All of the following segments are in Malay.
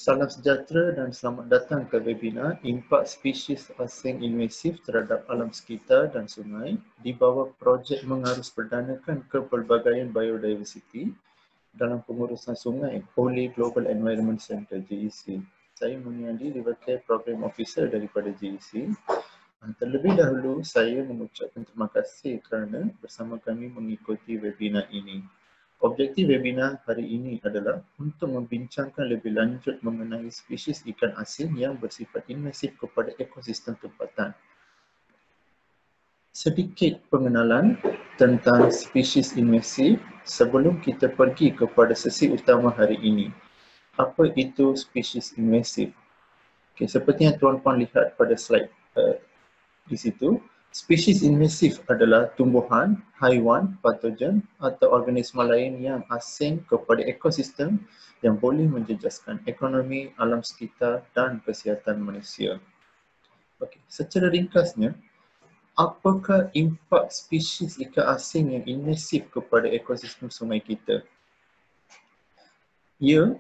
Salam sejahtera dan selamat datang ke webinar Impak Spesies Asing Invasif terhadap Alam Sekitar dan Sungai di bawah projek mengarus perdanakan kepelbagaian biodiversiti dalam pengurusan sungai oleh Global Environment Centre GEC. Saya Muniandi sebagai Program Officer daripada GEC. Terlebih dahulu, saya mengucapkan terima kasih kerana bersama kami mengikuti webinar ini. Objektif webinar hari ini adalah untuk membincangkan lebih lanjut mengenai spesies ikan asing yang bersifat invasif kepada ekosistem tempatan. Sedikit pengenalan tentang spesies invasif sebelum kita pergi kepada sesi utama hari ini. Apa itu spesies invasif? Okay, seperti yang tuan-tuan lihat pada slide di situ, spesies invasif adalah tumbuhan, haiwan, patogen atau organisma lain yang asing kepada ekosistem yang boleh menjejaskan ekonomi, alam sekitar dan kesihatan manusia. Okey, secara ringkasnya, apakah impak spesies ikan asing yang invasif kepada ekosistem sungai kita? Ia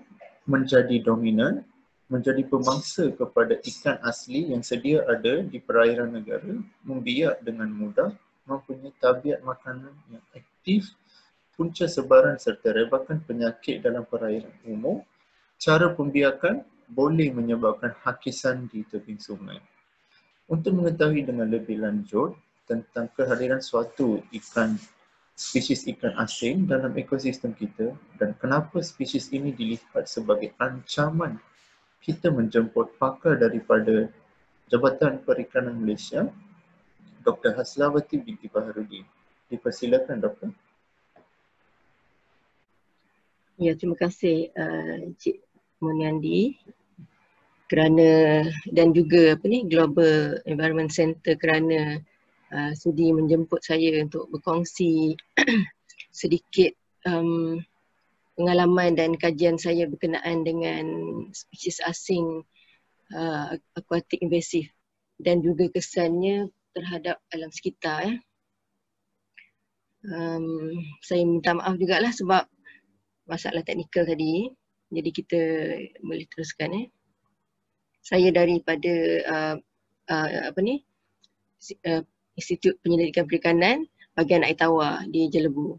menjadi dominan, menjadi pemangsa kepada ikan asli yang sedia ada di perairan negara, membiak dengan mudah, mempunyai tabiat makanan yang aktif, punca sebaran serta rebakan penyakit dalam perairan umum. Cara pembiakan boleh menyebabkan hakisan di tebing sungai. Untuk mengetahui dengan lebih lanjut tentang kehadiran suatu spesies ikan asing dalam ekosistem kita dan kenapa spesies ini dilihat sebagai ancaman, kita menjemput pakar daripada Jabatan Perikanan Malaysia, Dr. Haslawati binti Baharudin. Dipersilakan, Dr. Ya, terima kasih Encik Muniandi kerana dan juga Global Environment Centre kerana sudi menjemput saya untuk berkongsi sedikit pengalaman dan kajian saya berkenaan dengan spesies asing akuatik invasif dan juga kesannya terhadap alam sekitar. Saya minta maaf jugalah sebab masalah teknikal tadi. Jadi kita boleh teruskan. Saya daripada Institut Penyelidikan Perikanan bahagian Air Tawar di Jelebu.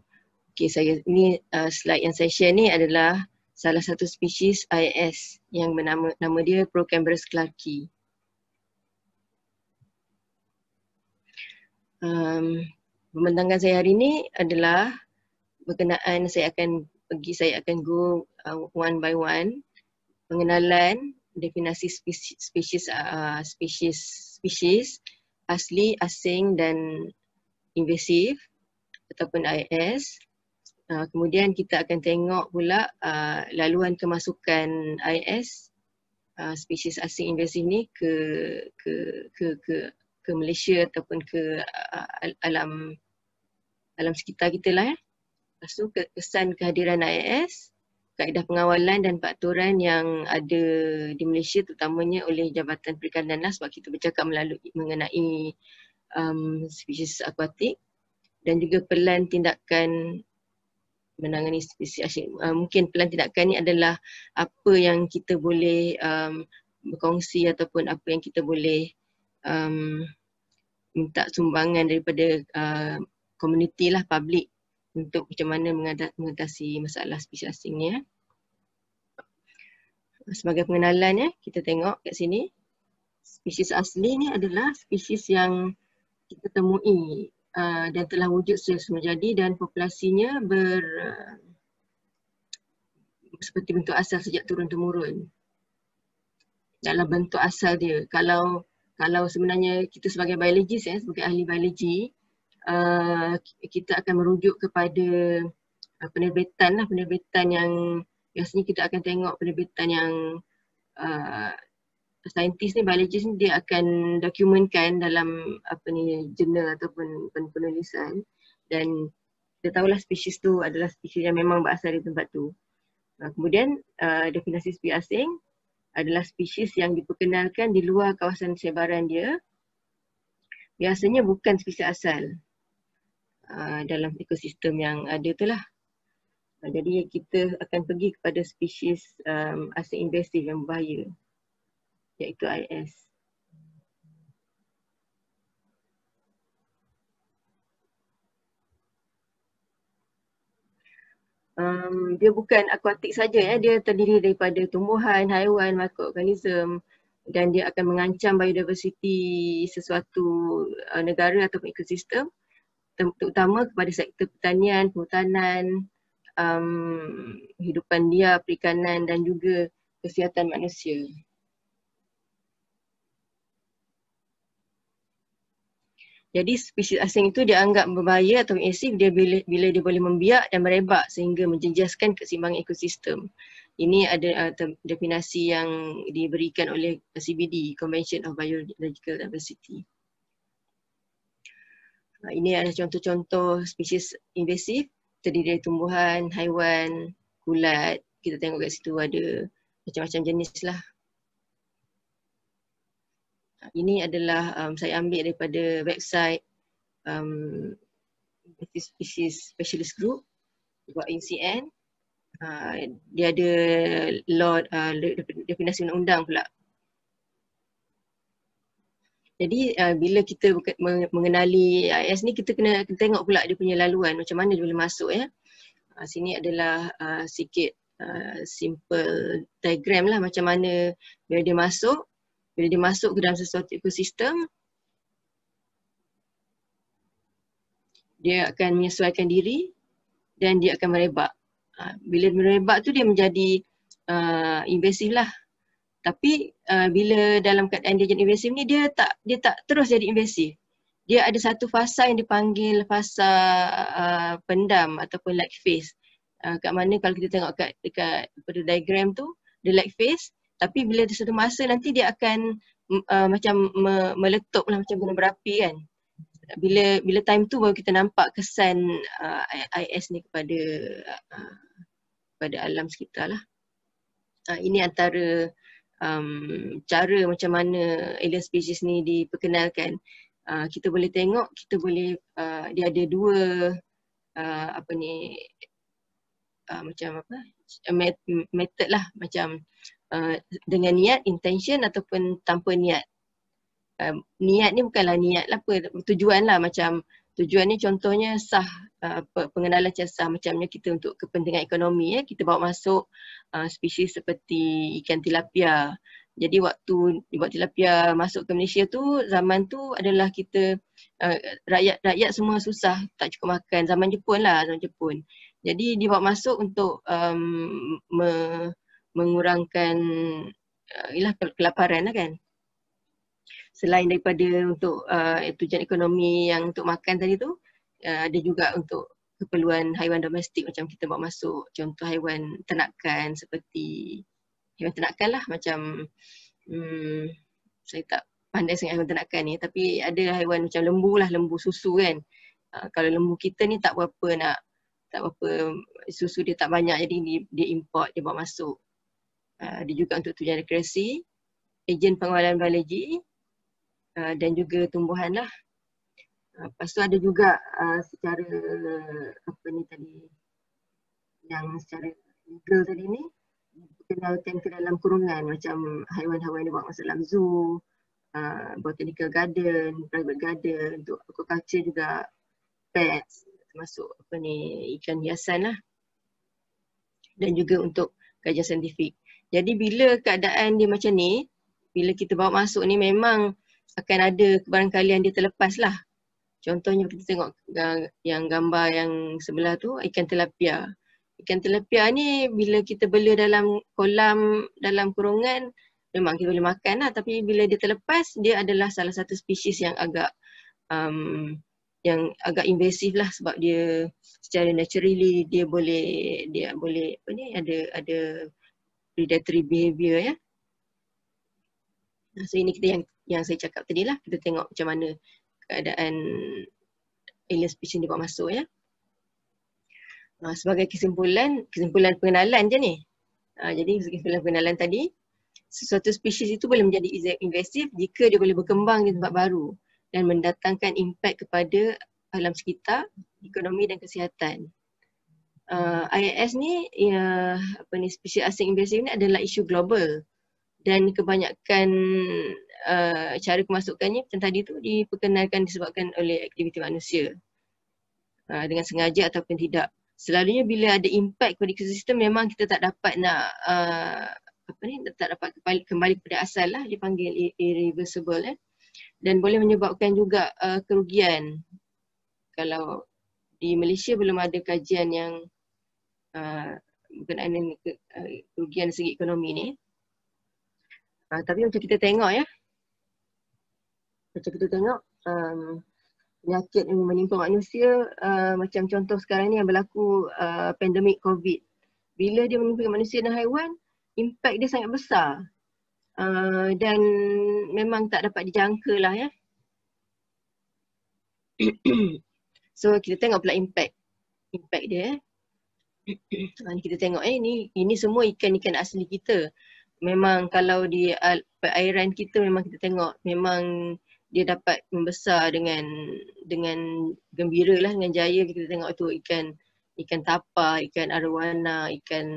Okey, slide yang saya share ni adalah salah satu spesies IS yang nama dia Procambrus clarkii. Pembentangan saya hari ini adalah berkenaan saya akan go one by one, pengenalan definisi spesies asli, asing dan invasif ataupun IS. Kemudian kita akan tengok pula laluan kemasukan IS spesies asing invasif ni ke Malaysia ataupun ke alam sekitar kita lah. Lepas tu kesan kehadiran IS, kaedah pengawalan dan peraturan yang ada di Malaysia terutamanya oleh Jabatan Perikanan lah, sebab kita bercakap mengenai spesies akuatik, dan juga pelan tindakan menangani spesies asing. Mungkin pelan tindakan ni adalah apa yang kita boleh berkongsi ataupun apa yang kita boleh minta sumbangan daripada komuniti lah, public, untuk macam mana mengatasi masalah spesies asing ni. Sebagai pengenalan kita tengok kat sini, spesies asli ni adalah spesies yang kita temui dan telah wujud semula jadi dan populasinya seperti bentuk asal sejak turun-temurun. Dalam bentuk asal dia, kalau sebenarnya kita sebagai biologis, sebagai ahli biologi, kita akan merujuk kepada penerbitan yang biasanya kita akan tengok penerbitan yang saintis ni, biologis ni, dia akan dokumentkan dalam jurnal ataupun penulisan, dan kita tahulah spesies tu adalah spesies yang memang berasal di tempat tu. Kemudian definisi spesies asing adalah spesies yang diperkenalkan di luar kawasan sebaran dia, biasanya bukan spesies asal dalam ekosistem yang ada tu lah. Jadi kita akan pergi kepada spesies asing invasif yang berbahaya, iaitu IS. Dia bukan akuatik saja ya, dia terdiri daripada tumbuhan, haiwan, makroorganism, dan dia akan mengancam biodiversiti sesuatu negara atau ekosistem, terutama kepada sektor pertanian, perhutanan, hidupan liar, perikanan dan juga kesihatan manusia. Jadi spesies asing itu dianggap berbahaya atau invasif bila dia boleh membiak dan merebak sehingga menjejaskan keseimbangan ekosistem. Ini ada definisi yang diberikan oleh CBD, Convention of Biological Diversity. Ini adalah contoh-contoh spesies invasif, terdiri dari tumbuhan, haiwan, kulat. Kita tengok kat situ ada macam-macam jenis lah. Ini adalah saya ambil daripada website Species Specialist Group buat IUCN. Dia ada law, definisi undang-undang pula. Jadi bila kita mengenali IS ni, kita kena tengok pula dia punya laluan, macam mana dia boleh masuk ya. Sini adalah sikit simple diagram lah macam mana bila dia masuk. Bila dia masuk ke dalam sesuatu ekosistem, dia akan menyesuaikan diri dan dia akan merebak. Bila merebak tu dia menjadi invasif lah. Tapi bila dalam keadaan dia jadi invasif ni, dia tak terus jadi invasif. Dia ada satu fasa yang dipanggil fasa pendam ataupun lag phase. Kat mana kalau kita tengok dekat pada diagram tu, dia lag phase. Tapi bila ada satu masa nanti dia akan macam meletup lah macam gunung berapi kan. Bila time tu baru kita nampak kesan IS ni kepada alam sekitar lah. Ini antara cara macam mana alien species ni diperkenalkan. Kita boleh tengok, dia ada dua macam method lah, macam dengan niat, intention ataupun tanpa niat. Niat ni bukanlah niat lah tujuan lah, macam tujuan ni contohnya sah, pengenalan secara sah, macamnya kita untuk kepentingan ekonomi ya, kita bawa masuk spesies seperti ikan tilapia. Jadi waktu buat tilapia masuk ke Malaysia tu, zaman tu adalah kita rakyat semua susah, tak cukup makan, zaman Jepun. Jadi dibawa masuk untuk mengurangkan kelaparan lah kan. Selain daripada untuk tujuan ekonomi yang untuk makan tadi tu, ada juga untuk keperluan haiwan domestik macam kita bawa masuk. Contoh haiwan ternakan seperti haiwan ternakan lah, macam saya tak pandai sangat haiwan ternakan ni, tapi ada haiwan macam lembu lah, lembu susu kan. Kalau lembu kita ni tak berapa susu dia tak banyak, jadi dia import, dia bawa masuk. Dia juga untuk tujuan rekreasi, ejen pengawalan biologi dan juga tumbuhan lah. Lepas tu ada juga secara yang secara legal tadi ni, dikenalkan ke dalam kurungan, macam haiwan-haiwan yang bawa masuk dalam zoo, botanical garden, private garden, untuk aquaculture juga, pets, termasuk ikan hiasan lah, dan juga untuk kajian saintifik. Jadi bila keadaan dia macam ni, bila kita bawa masuk ni, memang akan ada kebarangkalian dia terlepas lah. Contohnya kita tengok yang gambar yang sebelah tu, ikan tilapia. Ikan tilapia ni bila kita bela dalam kolam, dalam kurungan, memang kita boleh makan lah. Tapi bila dia terlepas, dia adalah salah satu spesies yang agak invasif lah, sebab dia secara naturally dia boleh ada predatory behavior ya. So ini kita yang saya cakap tadi lah, kita tengok macam mana keadaan alien species dibawa masuk ya. Sebagai kesimpulan pengenalan je ni. Jadi kesimpulan pengenalan tadi, sesuatu spesies itu boleh menjadi invasif jika dia boleh berkembang di tempat baru dan mendatangkan impak kepada alam sekitar, ekonomi dan kesihatan. IIS ni spesies asing invasif ni adalah isu global dan kebanyakan cara kemasukannya macam tadi tu diperkenalkan disebabkan oleh aktiviti manusia dengan sengaja ataupun tidak. Selalunya bila ada impact kepada ekosistem memang kita tak dapat nak tak dapat kembali kepada asal lah, dipanggil irreversible dan boleh menyebabkan juga kerugian. Kalau di Malaysia belum ada kajian yang berkenaan dengan kerugian segi ekonomi ni. Tapi macam kita tengok penyakit yang menimpa manusia macam contoh sekarang ni yang berlaku pandemik COVID. Bila dia menimpa manusia dan haiwan, impact dia sangat besar dan memang tak dapat dijangka lah So kita tengok pula impact dia. Kita tengok ini semua ikan-ikan asli kita. Memang kalau di perairan kita memang kita tengok memang dia dapat membesar dengan gembira lah, dengan jaya. Kita tengok tu ikan tapa, ikan arowana, ikan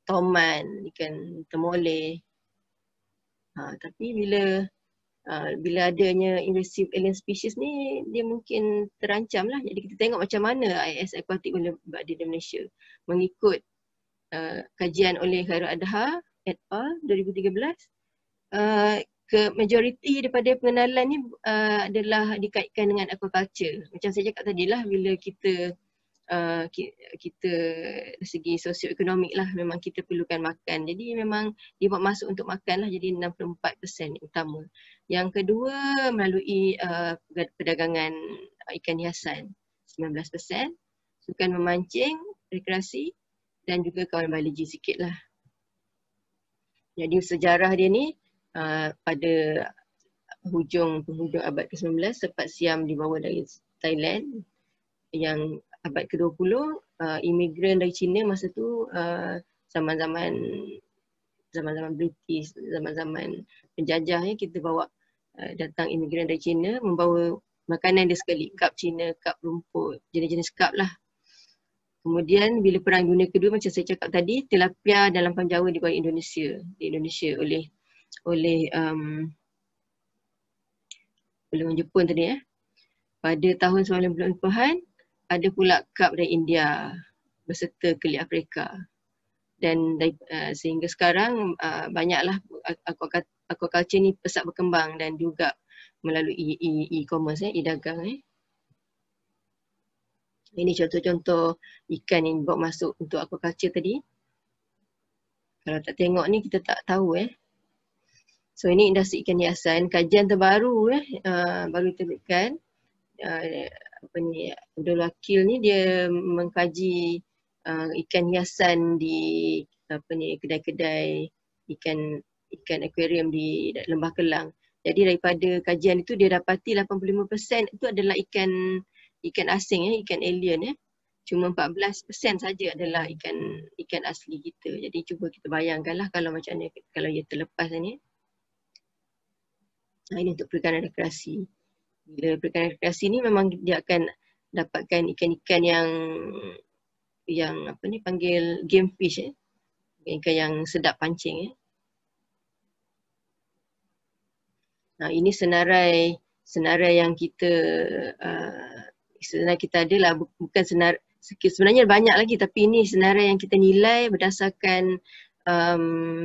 toman, ikan temoleh. Tapi bila adanya invasive alien species ni, dia mungkin terancam lah. Jadi kita tengok macam mana IIS akuatik boleh buat di Malaysia. Mengikut kajian oleh Khairul Adha et al. 2013, majoriti daripada pengenalan ni adalah dikaitkan dengan aquaculture. Macam saya cakap tadi lah, bila kita dari segi sosioekonomik lah memang kita perlukan makan. Jadi memang dibuat masuk untuk makan lah, jadi 64% utama. Yang kedua melalui perdagangan ikan hiasan 19%, sukan memancing, rekreasi dan juga kawan baligi sikit lah. Jadi sejarah dia ni pada penghujung abad ke-19 sempat Siam dibawa dari Thailand. Yang abad ke-20 imigran dari China masa tu zaman-zaman British, zaman-zaman penjajah kita bawa datang imigran dari China membawa makanan dia sekali, kap Cina, kap rumput, jenis-jenis kap lah. Kemudian bila Perang Dunia Kedua macam saya cakap tadi, tilapia dan lampam Jawa dibawa di Indonesia oleh orang Jepun tadi Pada tahun 90-an ada pula kap dari India beserta kelik Afrika. Dan sehingga sekarang banyaklah aquaculture ni pesat berkembang dan juga melalui e-commerce, e-dagang. Ini contoh-contoh ikan yang dibawa masuk untuk aquaculture tadi. Kalau tak tengok ni kita tak tahu So ini industri ikan hiasan. Kajian terbaru baru diterbitkan. Abdul Wakil ni dia mengkaji ikan hiasan di kedai-kedai ikan akuarium di Lembah Kelang. Jadi daripada kajian itu dia dapati 85% itu adalah ikan asing, ikan alien. Cuma 14% saja adalah ikan asli kita. Jadi cuba kita bayangkanlah kalau macam mana kalau ia terlepas ni. Ini untuk perikanan rekreasi. Bila perikanan rekreasi ni memang dia akan dapatkan ikan-ikan yang panggil game fish, ikan yang sedap pancing. Ini senarai yang kita adalah bukan sebenarnya banyak lagi, tapi ini senarai yang kita nilai berdasarkan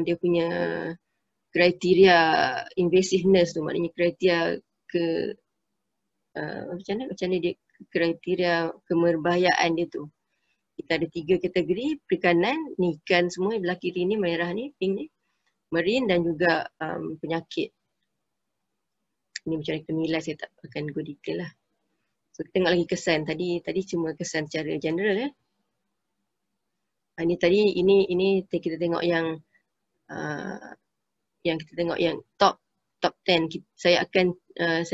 dia punya kriteria invasiveness tu, maknanya kriteria macam mana dia kriteria kemerbahayaan dia tu. Kita ada 3 kategori perikanan, ni ikan semua belah kiri ni, merah ni, pink ni, marine dan juga penyakit. Ini macam mana kita nilai, saya tak akan go detail lah. So kita tengok lagi kesan. Tadi cuma kesan secara general. Ini kita tengok yang kita tengok yang top 10. Saya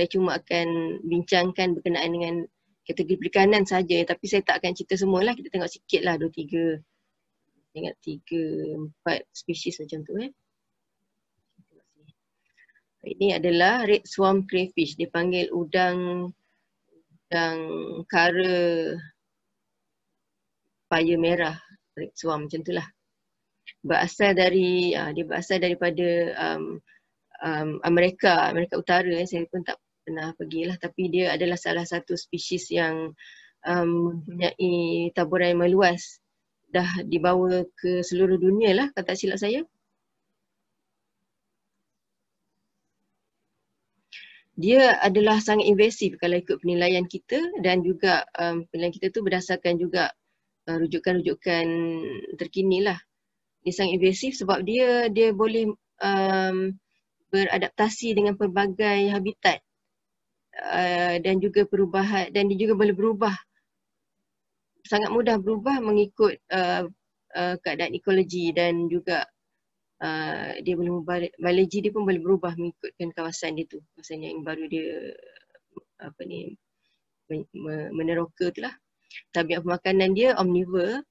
cuma akan bincangkan berkenaan dengan kategori perikanan saja, tapi saya tak akan cerita semualah. Kita tengok sikit lah, 2-3 tengok 3-4 spesies macam tu. Ini adalah red swarm crayfish, dipanggil udang kara paya merah, red swarm macam itulah. Dia berasal daripada Amerika Utara. Saya pun tak pernah pergilah, tapi dia adalah salah satu spesies yang mempunyai taburan yang meluas. Dah dibawa ke seluruh dunia lah, kalau tak silap saya. Dia adalah sangat invasif kalau ikut penilaian kita, dan juga penilaian kita tu berdasarkan juga rujukan-rujukan terkini lah. Dia sangat invasif sebab dia boleh beradaptasi dengan pelbagai habitat dan juga perubahan, dan dia juga boleh berubah, sangat mudah berubah mengikut keadaan ekologi, dan juga dia boleh biologi dia pun boleh berubah mengikutkan kawasan dia tu, kawasan yang baru dia meneroka tu lah. Tabiat pemakanan dia omnivore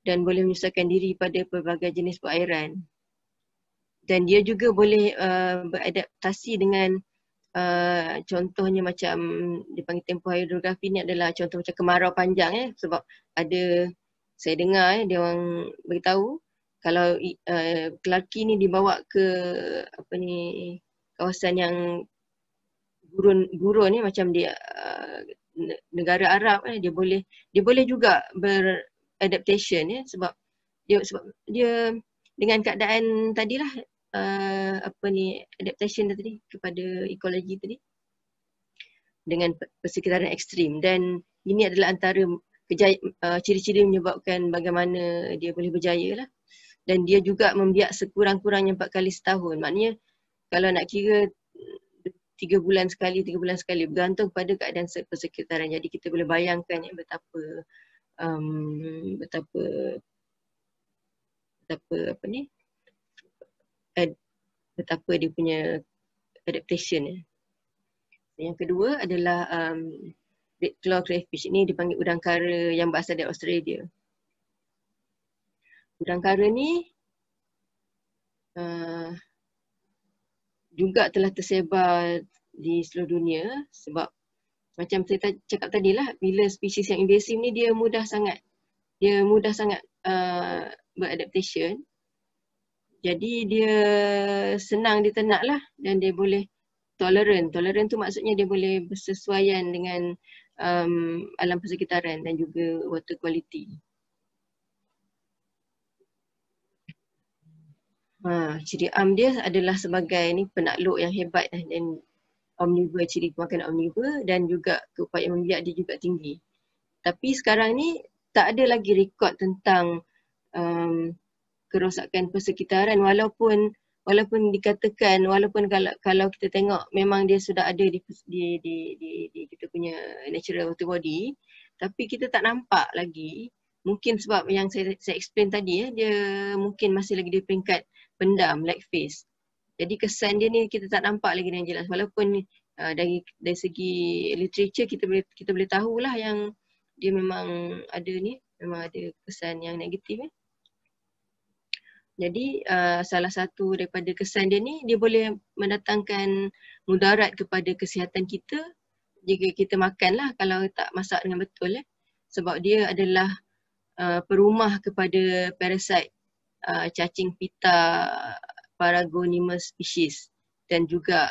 dan boleh menyusahkan diri pada pelbagai jenis perairan. Dan dia juga boleh beradaptasi dengan contohnya macam dipanggil tempoh hidrografi ni adalah contoh macam kemarau panjang sebab ada, saya dengar dia orang beritahu kalau Clarke ni dibawa ke kawasan yang gurun ni macam dia negara Arab dia boleh juga beradaptation sebab dia dengan keadaan tadilah adaptation tadi kepada ekologi tadi dengan persekitaran ekstrim, dan ini adalah antara ciri-ciri menyebabkan bagaimana dia boleh berjaya lah. Dan dia juga membiak sekurang-kurangnya 4 kali setahun. Maknanya kalau nak kira 3 bulan sekali bergantung pada keadaan persekitaran. Jadi kita boleh bayangkan betapa betapa dia punya adaptation. Yang kedua adalah red claw crayfish. Ini dipanggil udang kara yang berasal dari Australia. Udang kara ni juga telah tersebar di seluruh dunia sebab macam saya cakap tadi lah, bila spesies yang invasif ni dia mudah sangat beradaptation. Jadi dia senang diternak lah, dan dia boleh tolerant. Tolerant tu maksudnya dia boleh bersesuaian dengan alam persekitaran dan juga water quality. Ciri am dia adalah sebagai ni penakluk yang hebat dan omnivore, ciri pemakanan omnivore, dan juga keupayaan membiak dia juga tinggi. Tapi sekarang ni tak ada lagi rekod tentang kerosakan persekitaran, walaupun dikatakan, kalau kita tengok memang dia sudah ada di kita punya natural water body, tapi kita tak nampak lagi. Mungkin sebab yang saya explain tadi dia mungkin masih lagi di peringkat pendam, like face. Jadi kesan dia ni kita tak nampak lagi dengan jelas, walaupun dari segi literature kita boleh tahulah yang dia memang ada kesan yang negatif. Jadi salah satu daripada kesan dia ni, dia boleh mendatangkan mudarat kepada kesihatan kita jika kita makanlah kalau tak masak dengan betul sebab dia adalah perumah kepada parasite cacing pita Paragonimus species dan juga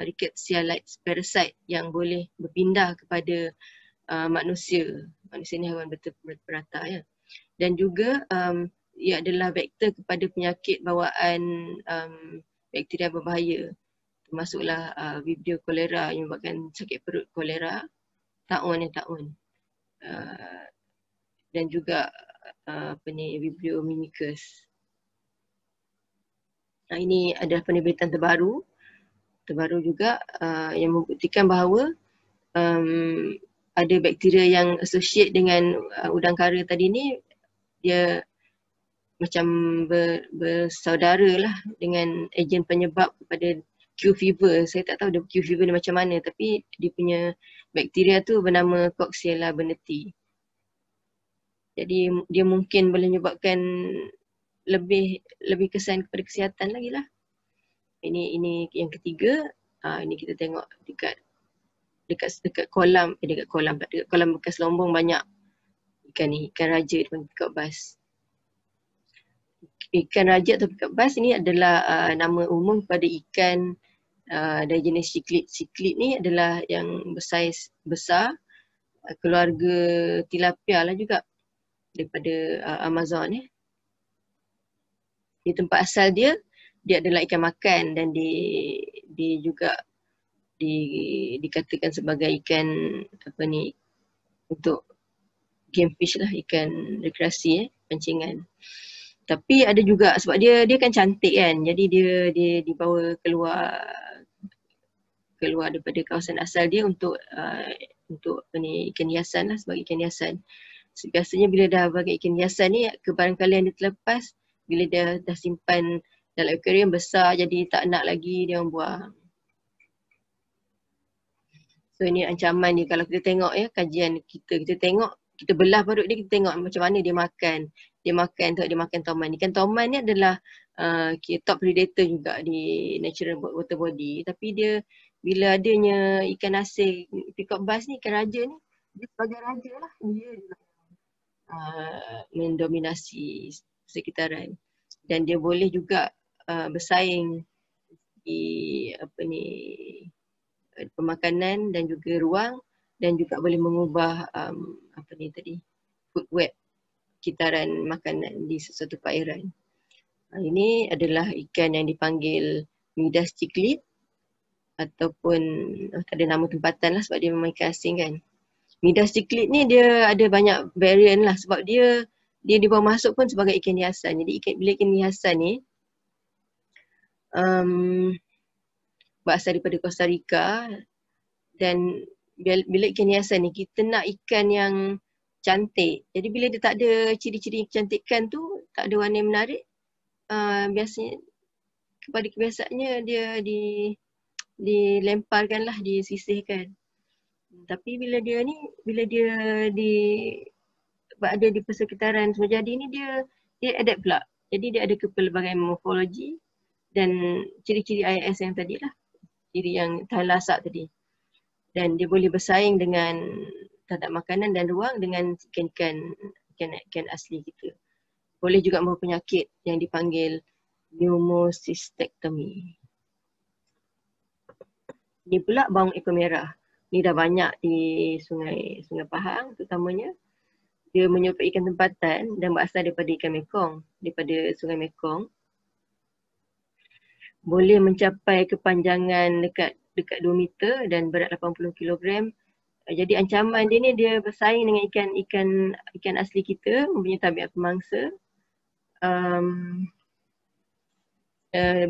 Rickettsia-like parasite yang boleh berpindah kepada manusia. Manusia ni haiwan berperata Dan juga ia adalah vektor kepada penyakit bawaan bakteria berbahaya. Termasuklah Vibrio cholera yang menyebabkan sakit perut kolera, taun. Dan juga Vibrio mimicus. Ini adalah penelitian terbaru juga yang membuktikan bahawa ada bakteria yang associate dengan udang kara tadi ni, dia macam bersaudara lah dengan ejen penyebab kepada Q fever. Saya tak tahu dia Q fever ni macam mana, tapi dia punya bakteria tu bernama Coxiella burnetii. Jadi dia mungkin boleh menyebabkan lebih kesan kepada kesihatan lagi lah. Ini yang ketiga. Ini kita tengok dekat kolam bekas lombong banyak ikan ni, ikan raja dipanggil peacock bass. Ikan raja atau peacock bass ini adalah nama umum kepada ikan dari jenis cichlid. Cichlid ni adalah yang bersaiz besar, keluarga tilapia lah juga daripada Amazon. Di tempat asal dia adalah ikan makan dan dia juga dikatakan sebagai ikan untuk game fish lah, ikan rekreasi, pancingan. Tapi ada juga sebab dia kan cantik kan, jadi dia dibawa keluar daripada kawasan asal dia untuk ikan hiasan lah, sebagai ikan hiasan. Biasanya bila dah bagi ikan hiasan ni, kebarangkalian dia terlepas bila dia dah simpan dalam akuarium besar, jadi tak nak lagi dia orang buang. So ini ancaman dia. Kalau kita tengok kajian kita tengok, kita belah perut dia, kita tengok macam mana dia makan. Dia makan tauman. Ikan tauman ni adalah top predator juga di natural water body. Tapi dia, bila adanya ikan asing, peacock bass ni, ikan raja ni, dia sebagai raja lah. Dia mendominasi sekitaran. Dan dia boleh juga bersaing di pemakanan dan juga ruang, dan juga boleh mengubah food web, kitaran makanan di sesuatu perairan. Ini adalah ikan yang dipanggil Midas cichlid, ataupun ada nama tempatan lah sebab dia memang ikan asing kan. Midas cichlid ni dia ada banyak variant lah sebab dia dibawa masuk pun sebagai ikan hiasan. Jadi bila ikan hiasan ni berasal daripada Costa Rica, dan bila ikan hiasan ni kita nak ikan yang cantik. Jadi bila dia tak ada ciri-ciri kecantikan tu, tak ada warna yang menarik, biasanya kepada kebiasaannya dia dilemparkan lah, disisihkan. Tapi bila dia ada di persekitaran semua jadi ni, dia adapt pula. Jadi dia ada kepelbagaian morfologi dan ciri-ciri IS yang tadi lah, ciri yang tahan lasak tadi. Dan dia boleh bersaing dengan terhadap makanan dan ruang dengan ikan asli kita. Boleh juga membawa penyakit yang dipanggil pneumocystektomi. Ini pula baung ekor merah. Ini dah banyak di sungai Pahang terutamanya. Dia menyerupai ikan tempatan dan berasal daripada ikan Mekong, daripada sungai Mekong. Boleh mencapai kepanjangan dekat 2 meter dan berat 80 kg. Jadi ancaman dia ni, dia bersaing dengan ikan asli kita, mempunyai tabiat pemangsa.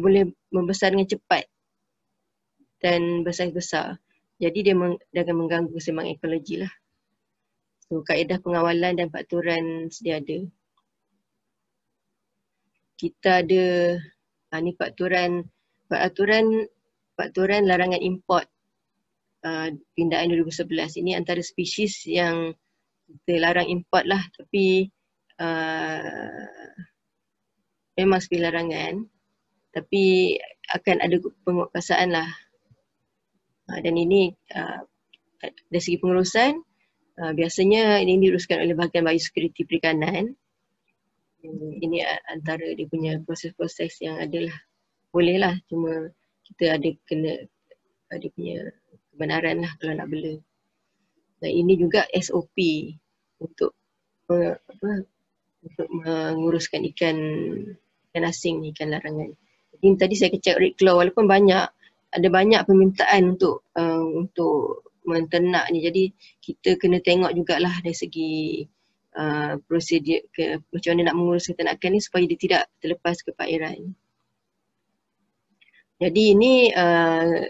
Boleh membesar dengan cepat dan bersaiz besar. Jadi dia akan mengganggu keseimbangan ekologi lah. So kaedah pengawalan dan pengaturan sedia ada. Kita ada ni peraturan larangan import pindaan 2011. Ini antara spesies yang kita larang import lah, tapi memang spesies larangan, tapi akan ada penguatkuasaan lah. Dan ini dari segi pengurusan, biasanya ini diuruskan oleh bahagian biosecurity perikanan. Ini antara dia punya proses-proses yang adalah boleh lah, cuma kita ada punya kebenaran lah kalau nak bela. Dan ini juga SOP untuk menguruskan ikan asing ni, ikan larangan. Jadi tadi saya kecek Red Claw, walaupun ada banyak permintaan untuk menternak ni. Jadi kita kena tengok jugalah dari segi prosedur macam mana nak mengurus keternakan ni supaya dia tidak terlepas ke perairan. Jadi ini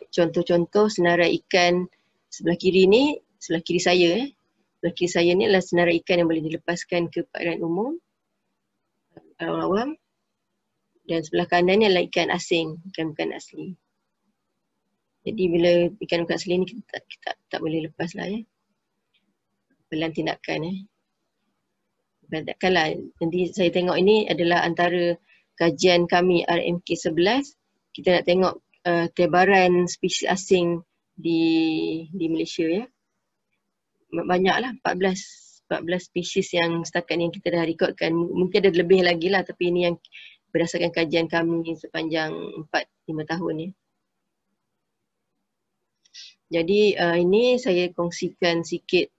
contoh-contoh senarai ikan sebelah kiri ni, sebelah kiri saya. Sebelah kiri saya ni adalah senarai ikan yang boleh dilepaskan ke perairan umum, awam. Dan sebelah kanan ni adalah ikan asing, ikan bukan asli. Jadi bila ikan bukan asli ni kita tak boleh lepas lah ya. Pelan tindakan Tindakan lah. Nanti saya tengok ini adalah antara kajian kami RMK 11. Kita nak tengok tebaran spesies asing di Malaysia ya. Banyaklah, 14 spesies yang setakat ni yang kita dah rekodkan. Mungkin ada lebih lagi lah, tapi ini yang berdasarkan kajian kami sepanjang 4-5 tahun ni. Jadi ini saya kongsikan sikit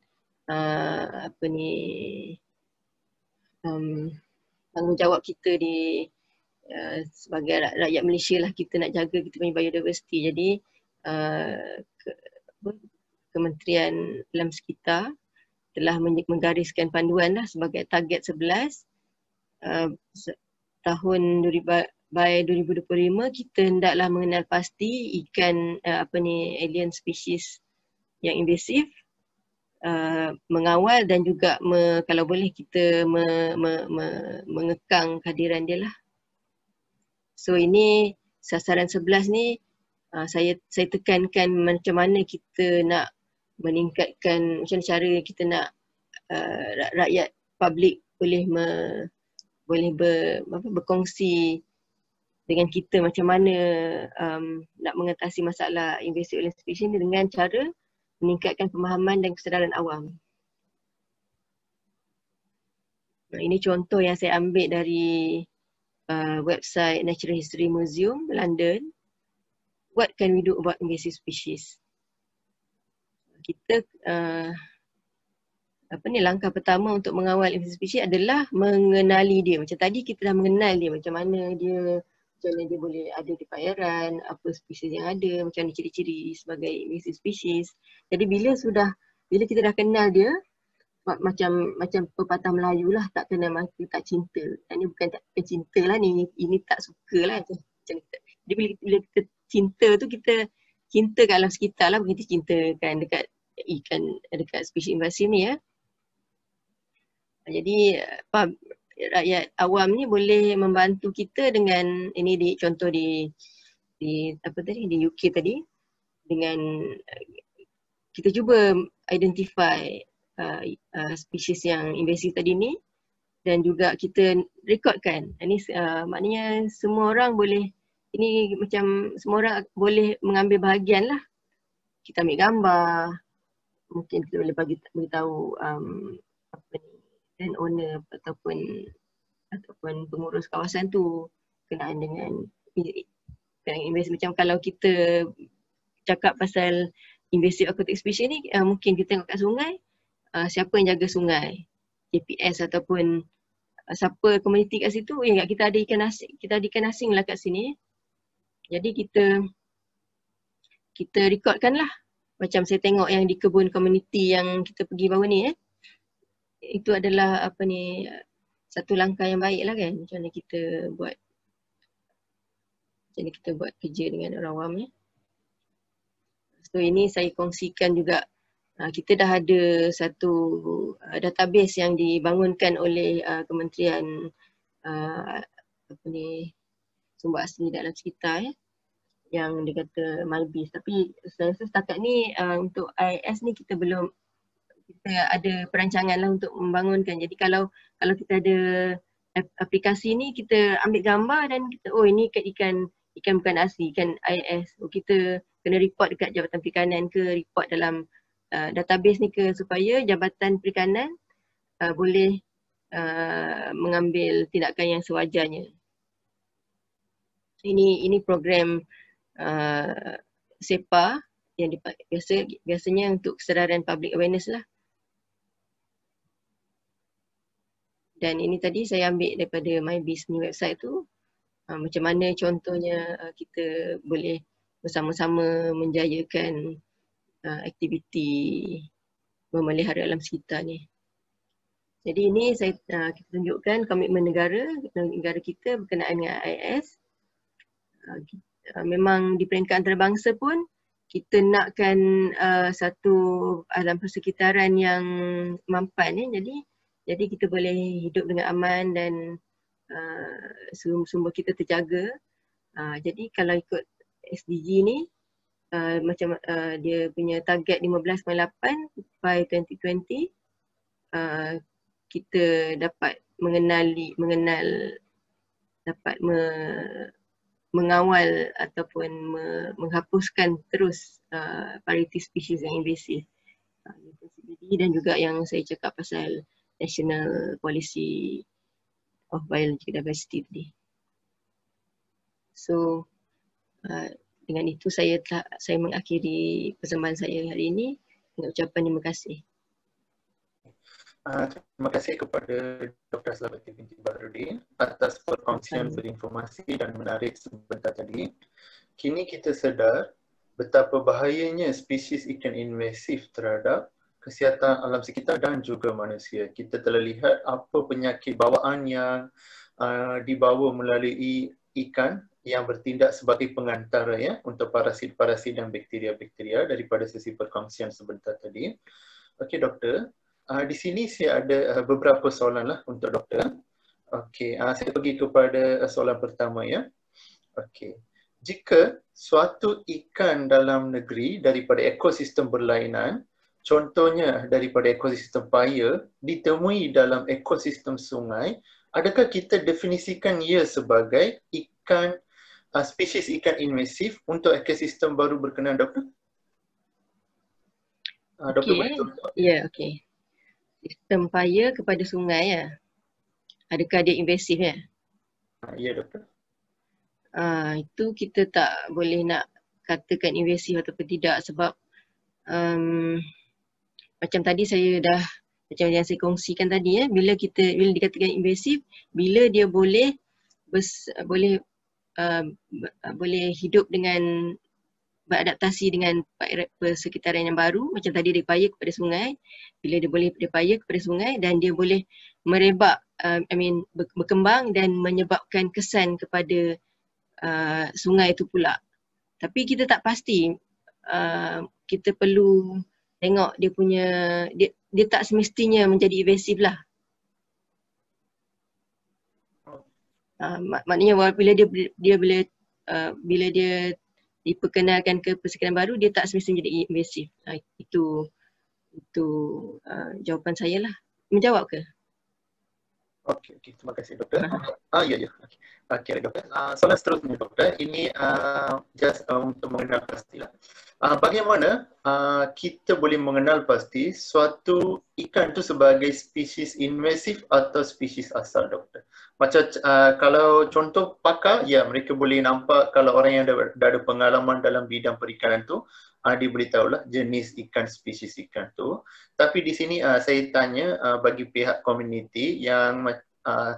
tanggungjawab kita di sebagai rakyat Malaysia lah, kita nak jaga kita punya biodiversiti. Jadi Kementerian Alam Sekitar telah menggariskan panduan lah sebagai target 11 tahun by 2025 kita hendaklah mengenal pasti ikan alien species yang invasif, mengawal dan juga kalau boleh kita mengekang kehadiran dia lah. So ini sasaran 11 ni saya tekankan macam mana kita nak meningkatkan, macam mana cara kita nak rakyat publik boleh berkongsi dengan kita macam mana nak mengatasi masalah invasive alien species ni dengan cara meningkatkan pemahaman dan kesedaran awam. Ini contoh yang saya ambil dari website Natural History Museum London. What can we do about invasive species? Kita langkah pertama untuk mengawal invasive species adalah mengenali dia. Macam tadi kita dah mengenal dia, macam mana dia boleh ada di perairan, apa spesies yang ada, macam mana ciri-ciri sebagai invasive species. Jadi bila kita dah kenal dia, macam pepatah Melayu lah, tak kenal maka tak cinta. Dan ni bukan tak cinta lah ni, ini tak suka lah. Jadi bila kita cinta tu, kita cinta kat alam sekitar lah, bukan kita cintakan dekat ikan, dekat spesies invasif ni ya. Jadi rakyat awam ni boleh membantu kita dengan ini contoh di UK tadi, dengan kita cuba identify spesies yang invasif tadi ni dan juga kita rekodkan. Ini maknanya semua orang boleh, ini macam semua orang boleh mengambil bahagian lah. Kita ambil gambar, mungkin kita boleh beritahu landowner ataupun pengurus kawasan tu kenaan dengan invasive. Macam kalau kita cakap pasal invasive aquatic species ni, mungkin kita tengok kat sungai, siapa yang jaga sungai, JPS ataupun siapa komuniti kat situ, kita ada ikan asing lah kat sini. Jadi kita rekodkan lah. Macam saya tengok yang di kebun komuniti yang kita pergi baru ni itu adalah satu langkah yang baik lah kan, macam mana kita buat kerja dengan orang awam ni. So ini saya kongsikan juga, kita dah ada satu database yang dibangunkan oleh Kementerian Sumber Asli dan Alam Sekitar yang dikata MyBees. Tapi saya rasa setakat ni untuk IIS ni kita ada perancangan lah untuk membangunkan. Jadi kalau kita ada aplikasi ni, kita ambil gambar dan kita, ini ikan bukan asli, ikan IIS. Kita kena report dekat Jabatan Perikanan ke, report dalam database ni ke, supaya Jabatan Perikanan boleh mengambil tindakan yang sewajarnya. Ini program SEPA yang biasanya untuk kesedaran public awareness lah. Dan ini tadi saya ambil daripada MyBees ni website tu, macam mana contohnya kita boleh bersama-sama menjayakan aktiviti memelihara alam sekitar ni. Jadi ini kita tunjukkan komitmen negara kita berkenaan dengan IIS. Memang di peringkat antarabangsa pun kita nakkan satu alam persekitaran yang mampan jadi kita boleh hidup dengan aman dan sumber kita terjaga. Jadi kalau ikut SDG ni, dia punya target 15.8 by 2020, kita dapat mengawal ataupun menghapuskan terus variety species yang invasif. dan juga yang saya cakap pasal National Policy of Biological Diversity tadi. So dengan itu saya mengakhiri persembahan saya hari ini dengan ucapan terima kasih. Terima kasih kepada Dr. Selawati binti Baharudin atas perkongsian berinformasi dan menarik sebentar tadi. Kini kita sedar betapa bahayanya spesies ikan invasif terhadap kesihatan alam sekitar dan juga manusia. Kita telah lihat apa penyakit bawaan yang dibawa melalui ikan yang bertindak sebagai pengantara ya untuk parasit-parasit dan bakteria-bakteria daripada sesi perkongsian sebentar tadi. Okey doktor, di sini saya ada beberapa soalan lah untuk doktor. Okey, saya pergi kepada soalan pertama ya. Okey. Jika suatu ikan dalam negeri daripada ekosistem berlainan, contohnya daripada ekosistem paya, ditemui dalam ekosistem sungai, adakah kita definisikan ia sebagai ikan spesies ikan invasif untuk ekosistem baru berkenaan, doktor? Doktor boleh tolong? Ya, okey. Sistem paya kepada sungai ya. Adakah dia invasif ya? Ya, doktor. Itu kita tak boleh nak katakan invasif ataupun tidak sebab macam tadi macam yang saya kongsikan tadi ya, bila dikatakan invasif, bila dia boleh hidup dengan beradaptasi dengan persekitaran yang baru, macam tadi dari paya kepada sungai, bila dia boleh dari paya kepada sungai dan dia boleh merebak, berkembang dan menyebabkan kesan kepada sungai itu pula. Tapi kita tak pasti, kita perlu tengok dia punya, dia tak semestinya menjadi invasif lah. Maknanya bila dia diperkenalkan ke persekitaran baru, dia tak semestinya jadi invasif. Itu jawapan saya lah. Menjawab ke? Okey, terima kasih doktor. Ya. Okey, doktor. Soalan seterusnya doktor, ini just untuk mengenal pastilah. Bagaimana kita boleh mengenal pasti suatu ikan itu sebagai spesies invasif atau spesies asal, doktor? Macam kalau contoh pakar, ya mereka boleh nampak kalau orang yang dah ada pengalaman dalam bidang perikanan tu, dia beritahulah jenis ikan, spesies ikan tu. Tapi di sini saya tanya bagi pihak komuniti yang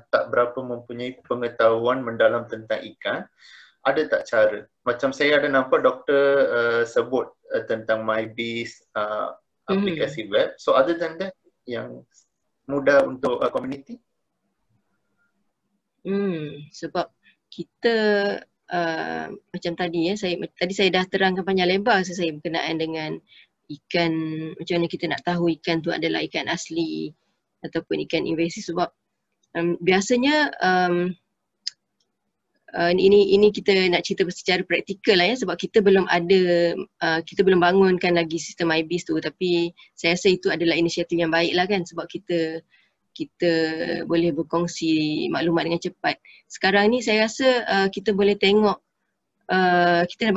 tak berapa mempunyai pengetahuan mendalam tentang ikan, ada tak cara? Macam saya ada nampak doktor sebut tentang MyBees, aplikasi web. So other than that, yang mudah untuk komuniti? Sebab kita macam tadi ya, saya dah terangkan panjang lebar saya berkenaan dengan ikan, macam mana kita nak tahu ikan tu adalah ikan asli ataupun ikan invasif. Sebab biasanya ini kita nak cerita secara praktikal lah ya, sebab kita belum bangunkan lagi sistem MyBees tu, tapi saya rasa itu adalah inisiatif yang baik lah kan, sebab kita boleh berkongsi maklumat dengan cepat. Sekarang ni saya rasa kita boleh tengok, kita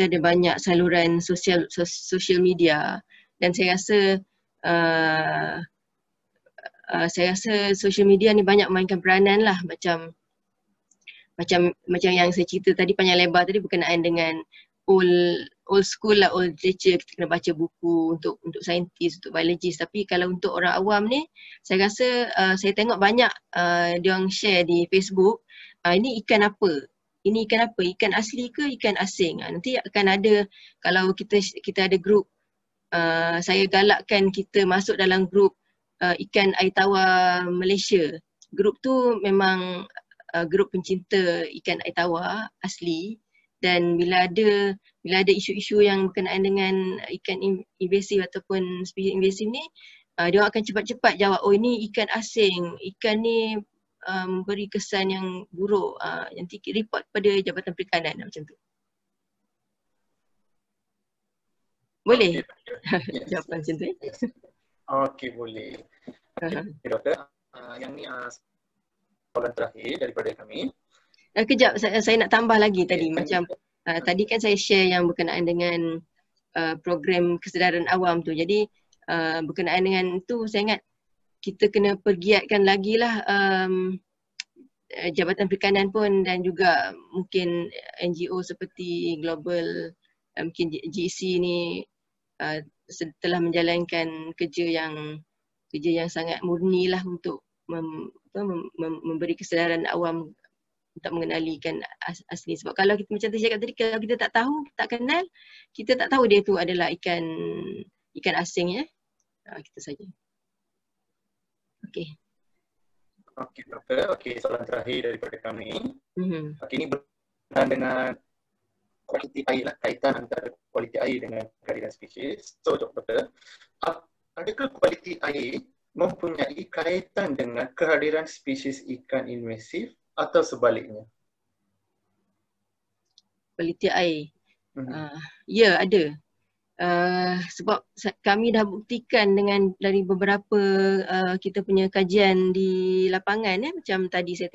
ada banyak saluran social media, dan saya rasa social media ni banyak mainkan peranan lah, macam yang saya cerita tadi panjang lebar tadi berkenaan dengan old school lah, old literature. Kita kena baca buku untuk saintis, untuk biologis. Tapi kalau untuk orang awam ni, saya rasa saya tengok banyak diorang share di Facebook, ini ikan apa? Ini ikan apa? Ikan asli ke ikan asing? Nanti akan ada, kalau kita ada grup, saya galakkan kita masuk dalam grup ikan air tawar Malaysia. Grup tu memang grup pencinta ikan air tawar asli, dan bila ada isu-isu yang berkenaan dengan ikan invasif ataupun spesies invasif ni, dia akan cepat-cepat jawab, oh ini ikan asing, ikan ni beri kesan yang buruk, nanti report pada Jabatan Perikanan macam tu. Boleh? Okay. Jawapan macam tu ya? Okey, boleh. Doktor, yang ni soalan terakhir daripada kami. Kejap, saya nak tambah lagi tadi. Macam tadi kan saya share yang berkenaan dengan program kesedaran awam tu. Jadi berkenaan dengan itu saya ingat kita kena pergiatkan lagi lah Jabatan Perikanan pun dan juga mungkin NGO seperti Global, mungkin GEC ni telah menjalankan kerja yang sangat murni lah untuk memberi kesedaran awam untuk mengenali ikan asli. Sebab kalau kita macam saya cakap tadi, kalau kita tak tahu, tak kenal, kita tak tahu dia tu adalah ikan asing ya. Kita saja. Okey. Okey doktor, okey soalan terakhir daripada kami. Okey, ini berkaitan dengan kualiti air lah, kaitan antara kualiti air dengan kehadiran spesies. So doktor, adakah kualiti air mempunyai kaitan dengan kehadiran spesies ikan invasif atau sebaliknya? Kualiti air. Ya, ada. Sebab kami dah buktikan dari beberapa kita punya kajian di lapangan macam tadi saya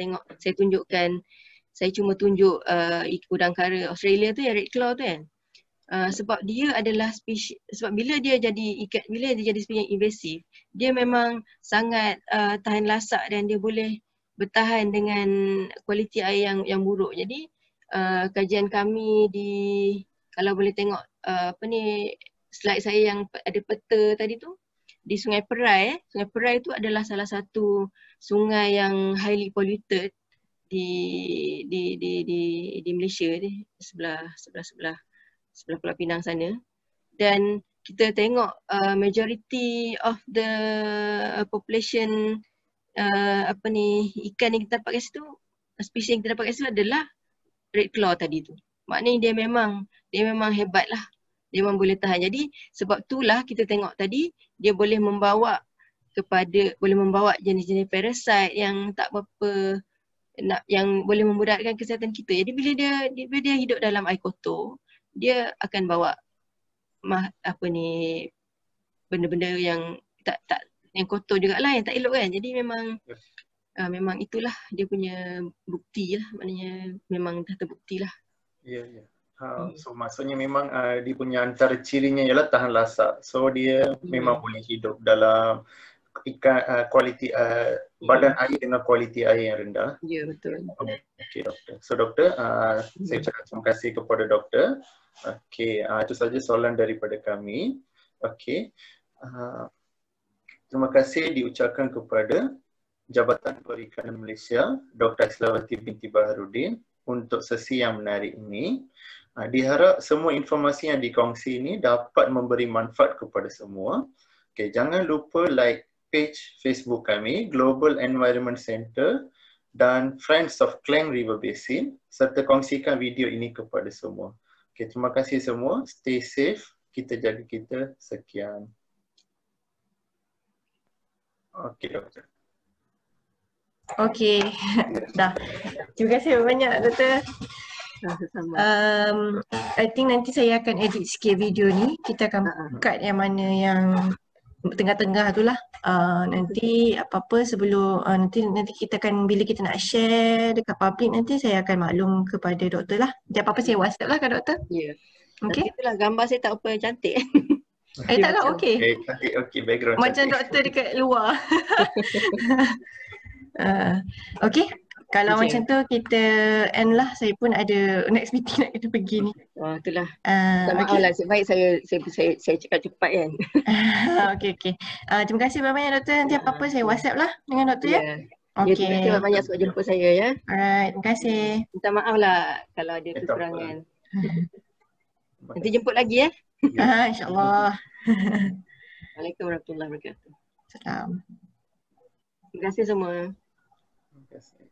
tunjukkan, saya cuma tunjuk udang kara Australia tu yang red claw tu kan. Sebab dia adalah spesies, sebab bila dia jadi spesies yang invasif, dia memang sangat tahan lasak dan dia boleh bertahan dengan kualiti air yang buruk. Jadi kajian kami kalau boleh tengok slide saya yang ada peta tadi tu, di Sungai Perai. Sungai Perai tu adalah salah satu sungai yang highly polluted di Malaysia, di sebelah Pulau Pinang sana. Dan kita tengok majority of the population ikan yang kita dapat kat situ, spesies yang kita dapat kat situ adalah red claw tadi tu. Maknanya dia memang hebat lah. Dia memang boleh tahan. Jadi sebab itulah kita tengok tadi dia boleh membawa jenis-jenis parasite yang tak berapa yang boleh memudaratkan kesihatan kita. Jadi bila dia hidup dalam air kotor, dia akan bawa benda-benda yang yang kotor jugalah, yang tak elok kan. Jadi memang itulah dia punya bukti lah, maknanya memang dah terbukti lah. Ya. So maksudnya memang dia punya antara cirinya ialah tahan lasak. So dia memang boleh hidup dalam kualiti badan air dengan kualiti air yang rendah. Ya, betul. Okey doktor. So doktor, saya ucapkan terima kasih kepada doktor. Okey, itu saja soalan daripada kami. Okey. Terima kasih diucapkan kepada Jabatan Perikanan Malaysia, Dr. Aislawati binti Baharudin untuk sesi yang menarik ini. Diharap semua informasi yang dikongsi ini dapat memberi manfaat kepada semua. Okay, jangan lupa like page Facebook kami, Global Environment Center dan Friends of Klang River Basin, serta kongsikan video ini kepada semua. Okay, terima kasih semua. Stay safe. Kita jaga kita. Sekian. Okey, doktor. Okey, dah. Terima kasih banyak doktor. I think nanti saya akan edit sikit video ni. Kita akan cut yang mana yang tengah-tengah tu lah. Nanti apa-apa sebelum nanti kita akan, bila kita nak share dekat public, nanti saya akan maklum kepada doktor lah. Jadi apa-apa saya WhatsApp lah kat doktor. Ya. Okey. Itulah gambar saya tak apa cantik. Tak lah, okey. Okey, background Macam cantik. doktor dekat luar. Okey. Kalau macam tu kita end lah. Saya pun ada next meeting nak kena pergi ni. Itulah. Maaf lah, baik saya cakap cepat kan. Okey. Terima kasih banyak doktor. Nanti apa-apa saya WhatsApp lah dengan doktor ya. Okey. Terima kasih banyak sebab jumpa saya ya. Alright, terima kasih. Minta maaf lah kalau ada kekurangan. Nanti jemput lagi ya. InsyaAllah. Assalamualaikum warahmatullahi wabarakatuh. Salam. Terima kasih semua. Terima kasih.